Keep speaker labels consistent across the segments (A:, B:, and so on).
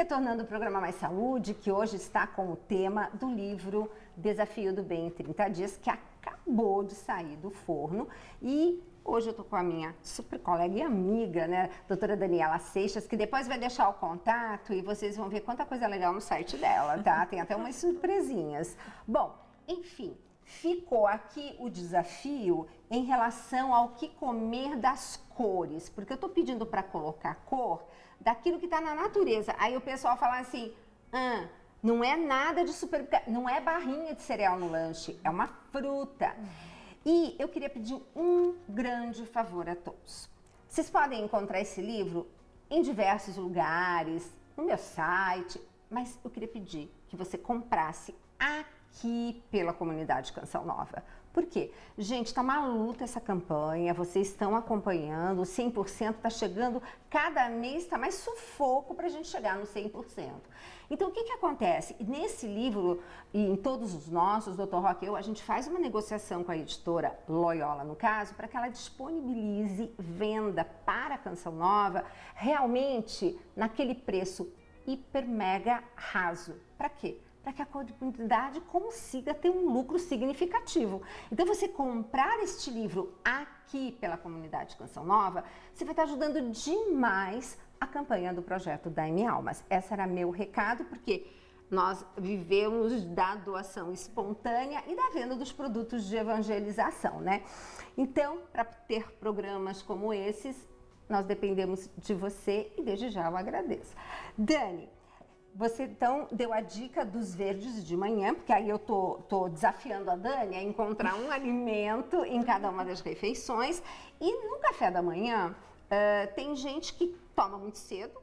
A: Retornando ao programa Mais Saúde, que hoje está com o tema do livro Desafio do Bem em 30 Dias, que acabou de sair do forno. E hoje eu estou com a minha super colega e amiga, né, doutora Daniela Seixas, que depois vai deixar o contato e vocês vão ver quanta coisa legal no site dela, tá? Tem até umas surpresinhas. Bom, enfim, ficou aqui o desafio em relação ao que comer das cores, porque eu estou pedindo para colocar cor daquilo que está na natureza. Aí o pessoal fala assim, não é nada de super... Não é barrinha de cereal no lanche, é uma fruta. E eu queria pedir um grande favor a todos. Vocês podem encontrar esse livro em diversos lugares, no meu site, mas eu queria pedir que você comprasse aqui pela comunidade Canção Nova. Por quê? Gente, está uma luta essa campanha, vocês estão acompanhando, o 100% está chegando, cada mês está mais sufoco para a gente chegar no 100%. Então, o que acontece? Nesse livro, e em todos os nossos, Dr. Roque e eu, a gente faz uma negociação com a editora Loyola, no caso, para que ela disponibilize venda para a Canção Nova, realmente naquele preço hiper mega raso. Para quê? Para que a comunidade consiga ter um lucro significativo. Então, você comprar este livro aqui pela comunidade Canção Nova, você vai estar ajudando demais a campanha do projeto Dai-me Almas. Esse era meu recado, porque nós vivemos da doação espontânea e da venda dos produtos de evangelização, né? Então, para ter programas como esses, nós dependemos de você e desde já eu agradeço. Dani, você então deu a dica dos verdes de manhã, porque aí eu tô desafiando a Dani a encontrar um alimento em cada uma das refeições. E no café da manhã, tem gente que toma muito cedo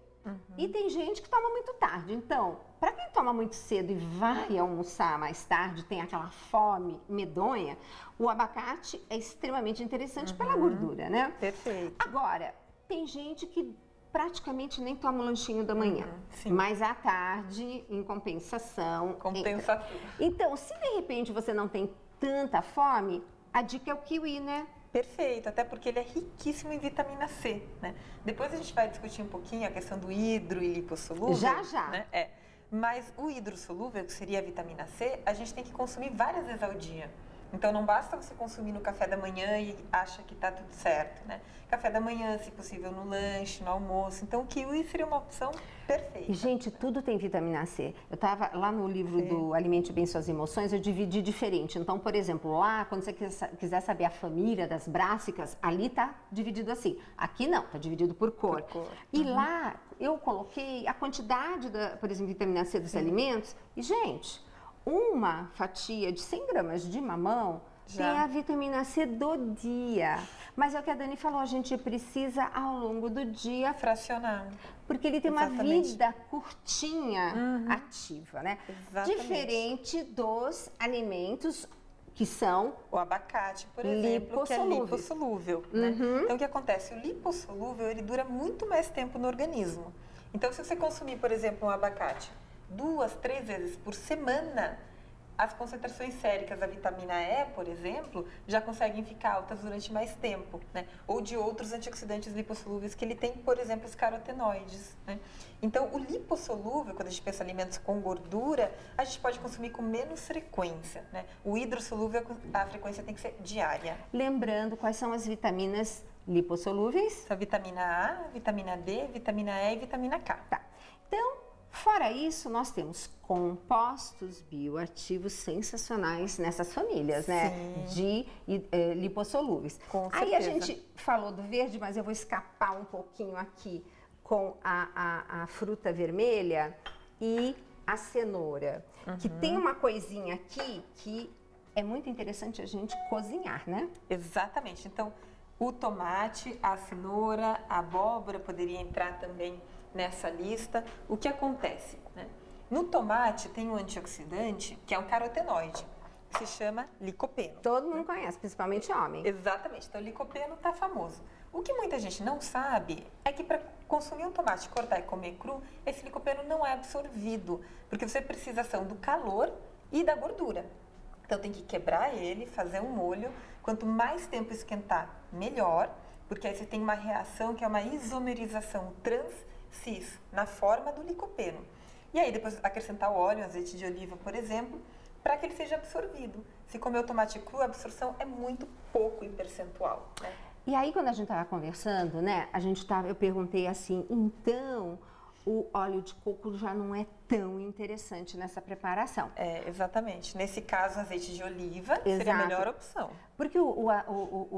A: e tem gente que toma muito tarde. Então, para quem toma muito cedo e vai almoçar mais tarde, tem aquela fome medonha, o abacate é extremamente interessante pela gordura, né?
B: Perfeito.
A: Agora, tem gente que praticamente nem toma o lanchinho da manhã, mas à tarde, em compensação...
B: Compensa tudo.
A: Então, se de repente você não tem tanta fome, a dica é o kiwi, né?
B: Perfeito, até porque ele é riquíssimo em vitamina C, né? Depois a gente vai discutir um pouquinho a questão do hidro e lipossolúvel.
A: Já.
B: Né? Mas o hidrossolúvel, que seria a vitamina C, a gente tem que consumir várias vezes ao dia. Então, não basta você consumir no café da manhã e acha que está tudo certo, né? Café da manhã, se possível, no lanche, no almoço. Então, o kiwi seria uma opção perfeita.
A: E, gente, tudo tem vitamina C. Eu estava lá no livro do Alimente Bem Suas Emoções, eu dividi diferente. Então, por exemplo, lá, quando você quiser saber a família das brássicas, ali está dividido assim. Aqui não, está dividido por cor. E lá, eu coloquei a quantidade, por exemplo, vitamina C dos alimentos. E, gente... uma fatia de 100 gramas de mamão tem a vitamina C do dia. Mas é o que a Dani falou, a gente precisa ao longo do dia
B: fracionar.
A: Porque ele tem uma vida curtinha ativa, né?
B: Exatamente.
A: Diferente dos alimentos que são
B: o abacate, por exemplo, que é lipossolúvel, né? Então, o que acontece? O lipossolúvel, ele dura muito mais tempo no organismo. Então, se você consumir, por exemplo, um abacate 2, 3 vezes por semana, as concentrações séricas da vitamina E, por exemplo, já conseguem ficar altas durante mais tempo, né? Ou de outros antioxidantes lipossolúveis que ele tem, por exemplo, os carotenoides, né? Então, o lipossolúvel, quando a gente pensa em alimentos com gordura, a gente pode consumir com menos frequência, né? O hidrossolúvel, a frequência tem que ser diária.
A: Lembrando quais são as vitaminas lipossolúveis?
B: A vitamina A, vitamina D, vitamina E e vitamina K.
A: Tá. Então, fora isso, nós temos compostos bioativos sensacionais nessas famílias, né? De lipossolúveis.
B: Com
A: Aí
B: certeza.
A: a gente falou do verde, mas eu vou escapar um pouquinho aqui com a fruta vermelha e a cenoura. Que tem uma coisinha aqui que é muito interessante a gente cozinhar, né?
B: Exatamente. Então, o tomate, a cenoura, a abóbora poderia entrar também nessa lista. O que acontece, né? No tomate tem um antioxidante que é um carotenoide, que se chama licopeno.
A: Todo mundo conhece, principalmente homem.
B: Exatamente, então o licopeno está famoso. O que muita gente não sabe é que para consumir um tomate, cortar e comer cru, esse licopeno não é absorvido, porque você precisa do calor e da gordura. Então tem que quebrar ele, fazer um molho, quanto mais tempo esquentar, melhor, porque aí você tem uma reação que é uma isomerização trans cis, na forma do licopeno. E aí depois acrescentar o óleo, azeite de oliva, por exemplo, para que ele seja absorvido. Se comer o tomate cru, a absorção é muito pouco em percentual, né?
A: E aí, quando a gente estava conversando, né, eu perguntei assim, então o óleo de coco já não é tão interessante nessa preparação.
B: Exatamente. Nesse caso, azeite de oliva seria a melhor opção.
A: Porque o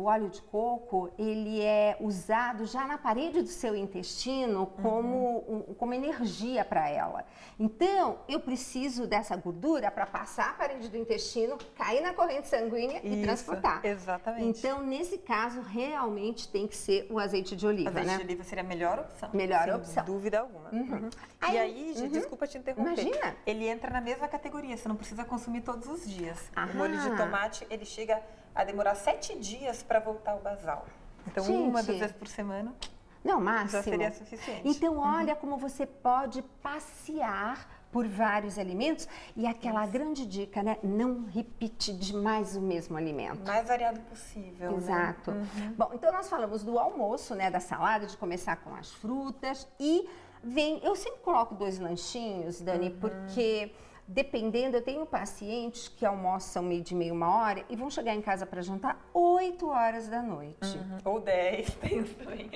A: óleo de coco, ele é usado já na parede do seu intestino como energia para ela. Então, eu preciso dessa gordura para passar a parede do intestino, cair na corrente sanguínea e transportar.
B: Exatamente.
A: Então, nesse caso, realmente tem que ser o azeite de oliva,
B: Azeite de oliva seria a melhor opção.
A: Melhor opção.
B: Sem dúvida alguma. E aí, desculpa te interromper.
A: Imagina.
B: Ele entra na mesma categoria, você não precisa consumir todos os dias. O molho de tomate, ele chega a demorar 7 dias para voltar ao basal. Então, uma, 2 vezes por semana,
A: não, máximo.
B: já seria suficiente.
A: Então, olha como você pode passear por vários alimentos e aquela grande dica, né? Não repetir demais o mesmo alimento.
B: Mais variado possível.
A: Exato.
B: Né?
A: Bom, então nós falamos do almoço, né? Da salada, de começar com as frutas e eu sempre coloco 2 lanchinhos, Dani, porque dependendo, eu tenho pacientes que almoçam meio de meia, 1h e vão chegar em casa para jantar 8 horas da noite.
B: Ou 10, tem também.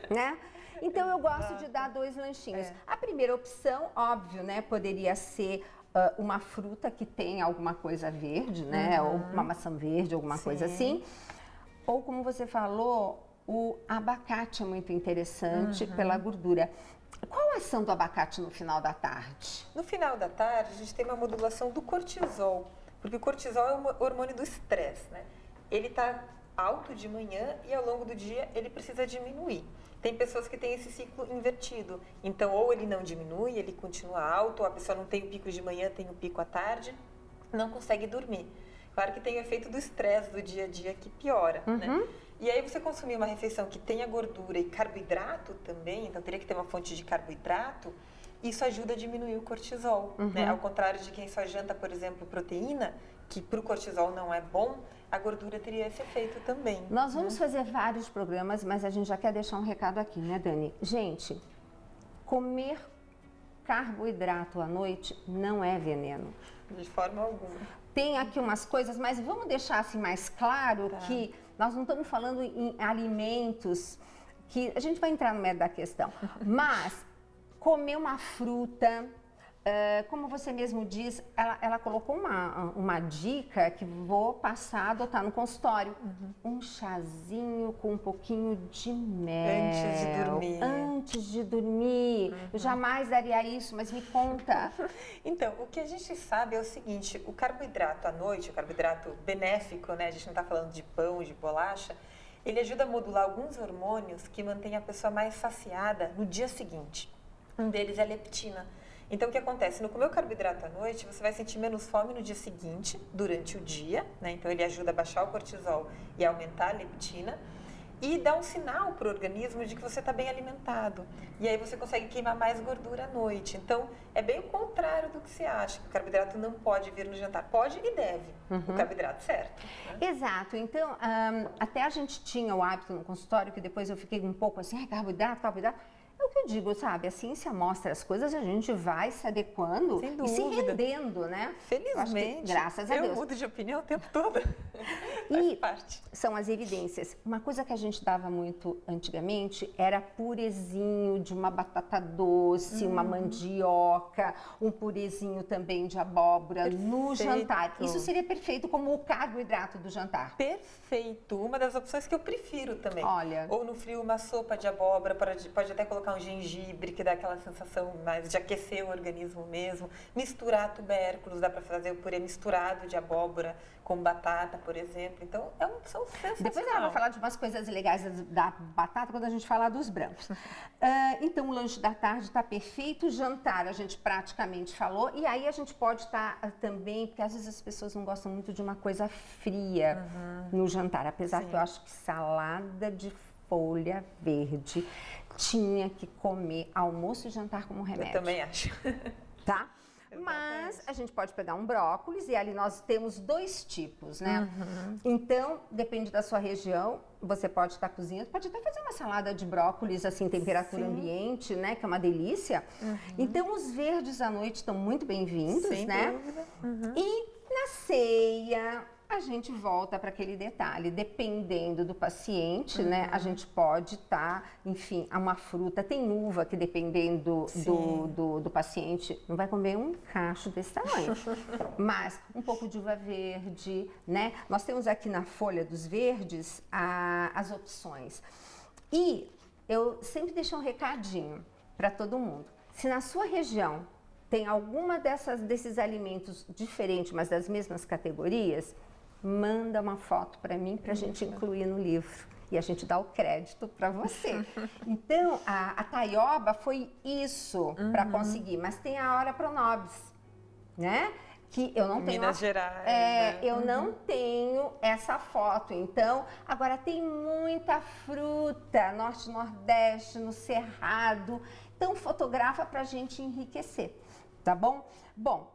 A: Né? Então eu gosto de dar 2 lanchinhos. A primeira opção, óbvio, né, poderia ser uma fruta que tem alguma coisa verde, né, ou uma maçã verde, alguma coisa assim. Ou como você falou, o abacate é muito interessante pela gordura. Qual a ação do abacate no final da tarde?
B: No final da tarde, a gente tem uma modulação do cortisol, porque o cortisol é um hormônio do estresse, né? Ele está alto de manhã e ao longo do dia ele precisa diminuir. Tem pessoas que têm esse ciclo invertido, então ou ele não diminui, ele continua alto, ou a pessoa não tem o pico de manhã, tem o pico à tarde, não consegue dormir. Claro que tem o efeito do estresse do dia a dia que piora, né? E aí você consumir uma refeição que tenha gordura e carboidrato também, então teria que ter uma fonte de carboidrato, isso ajuda a diminuir o cortisol, né? Ao contrário de quem só janta, por exemplo, proteína, que para o cortisol não é bom, a gordura teria esse efeito também.
A: Nós vamos fazer vários programas, mas a gente já quer deixar um recado aqui, né, Dani? Gente, comer carboidrato à noite não é veneno.
B: De forma alguma.
A: Tem aqui umas coisas, mas vamos deixar assim mais claro que nós não estamos falando em alimentos que a gente vai entrar no mérito da questão, mas comer uma fruta, como você mesmo diz, ela colocou uma dica que vou passar a adotar no consultório. Um chazinho com um pouquinho de mel.
B: Antes de dormir.
A: Antes de dormir. Eu jamais daria isso, mas me conta.
B: Então, o que a gente sabe é o seguinte, o carboidrato à noite, o carboidrato benéfico, né? A gente não está falando de pão, de bolacha, ele ajuda a modular alguns hormônios que mantêm a pessoa mais saciada no dia seguinte. Um deles é a leptina. Então, o que acontece? No comer o carboidrato à noite, você vai sentir menos fome no dia seguinte, durante o dia, né? Então, ele ajuda a baixar o cortisol e a aumentar a leptina e dá um sinal para o organismo de que você está bem alimentado. E aí você consegue queimar mais gordura à noite. Então, é bem o contrário do que você acha, que o carboidrato não pode vir no jantar. Pode e deve, o carboidrato certo. Né?
A: Exato. Então, até a gente tinha o hábito no consultório, que depois eu fiquei um pouco assim, carboidrato. É o que eu digo, sabe? A ciência mostra as coisas, a gente vai se adequando e se rendendo, né?
B: Felizmente.
A: Graças a Deus.
B: Eu mudo de opinião o tempo todo.
A: E são as evidências. Uma coisa que a gente dava muito antigamente era purezinho de uma batata doce, uma mandioca, um purezinho também de abóbora no jantar. Isso seria perfeito como o carboidrato do jantar.
B: Perfeito. Uma das opções que eu prefiro também.
A: Olha.
B: Ou no frio uma sopa de abóbora, pode até colocar um gengibre, que dá aquela sensação mais de aquecer o organismo mesmo. Misturar tubérculos, dá para fazer o purê misturado de abóbora com batata, por exemplo. Então, é uma opção sensacional.
A: Depois ela vai falar de umas coisas legais da batata quando a gente falar dos brancos. Então, o lanche da tarde está perfeito. O jantar, a gente praticamente falou. E aí, a gente pode estar também, porque às vezes as pessoas não gostam muito de uma coisa fria no jantar. Apesar que eu acho que salada de folha verde tinha que comer almoço e jantar como remédio.
B: Eu também acho.
A: Tá? Mas a gente pode pegar um brócolis e ali nós temos 2 tipos, né? Então, depende da sua região, você pode estar cozinhando, pode até fazer uma salada de brócolis, assim, temperatura ambiente, né? Que é uma delícia. Então, os verdes à noite estão muito bem-vindos, né?
B: Dúvida.
A: E na ceia, a gente volta para aquele detalhe, dependendo do paciente, né? A gente pode estar, enfim, uma fruta, tem uva que dependendo do paciente, não vai comer um cacho desse tamanho, mas um pouco de uva verde, né? Nós temos aqui na folha dos verdes as opções. E eu sempre deixo um recadinho para todo mundo. Se na sua região tem alguma desses alimentos diferentes, mas das mesmas categorias, manda uma foto para mim para a gente incluir no livro. E a gente dá o crédito para você. Então, a taioba foi isso para conseguir. Mas tem a hora pronobis, né? Que eu não tenho.
B: Minas Gerais. Né?
A: Eu não tenho essa foto. Então, agora tem muita fruta, norte, nordeste, no cerrado. Então, fotografa para a gente enriquecer, tá bom? Bom,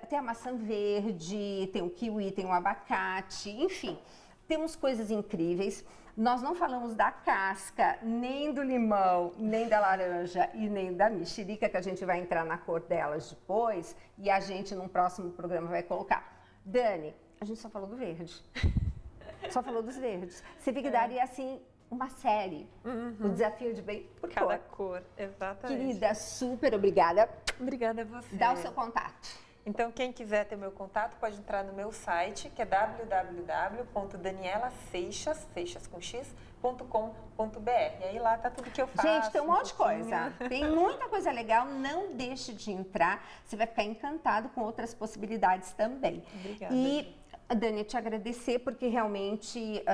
A: tem a maçã verde, tem o kiwi, tem o abacate, enfim, temos coisas incríveis. Nós não falamos da casca, nem do limão, nem da laranja e nem da mexerica, que a gente vai entrar na cor delas depois e a gente, num próximo programa, vai colocar. Dani, a gente só falou do verde. Só falou dos verdes. Você vê que daria, assim, uma série, o desafio de bem por
B: cada cor. Exatamente.
A: Querida, super obrigada.
B: Obrigada a você.
A: Dá o seu contato.
B: Então, quem quiser ter meu contato, pode entrar no meu site, que é www.danielaseixas.com.br. E aí lá tá tudo que eu faço.
A: Gente, tem um monte de coisa. Tem muita coisa legal, não deixe de entrar. Você vai ficar encantado com outras possibilidades também.
B: Obrigada.
A: E, Dani, te agradecer, porque realmente,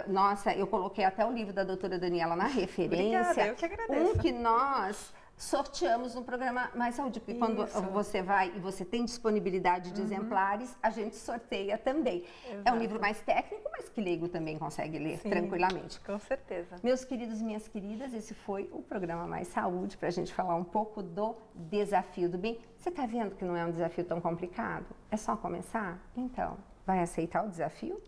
A: nossa, eu coloquei até o livro da doutora Daniela na referência.
B: Obrigada, eu que agradeço.
A: Um que nós sorteamos no programa Mais Saúde, porque quando você vai e você tem disponibilidade de exemplares, a gente sorteia também.
B: Exato.
A: É um livro mais técnico, mas que leigo também consegue ler tranquilamente.
B: Com certeza.
A: Meus queridos e minhas queridas, esse foi o programa Mais Saúde, para a gente falar um pouco do desafio do bem. Você está vendo que não é um desafio tão complicado? É só começar? Então, vai aceitar o desafio?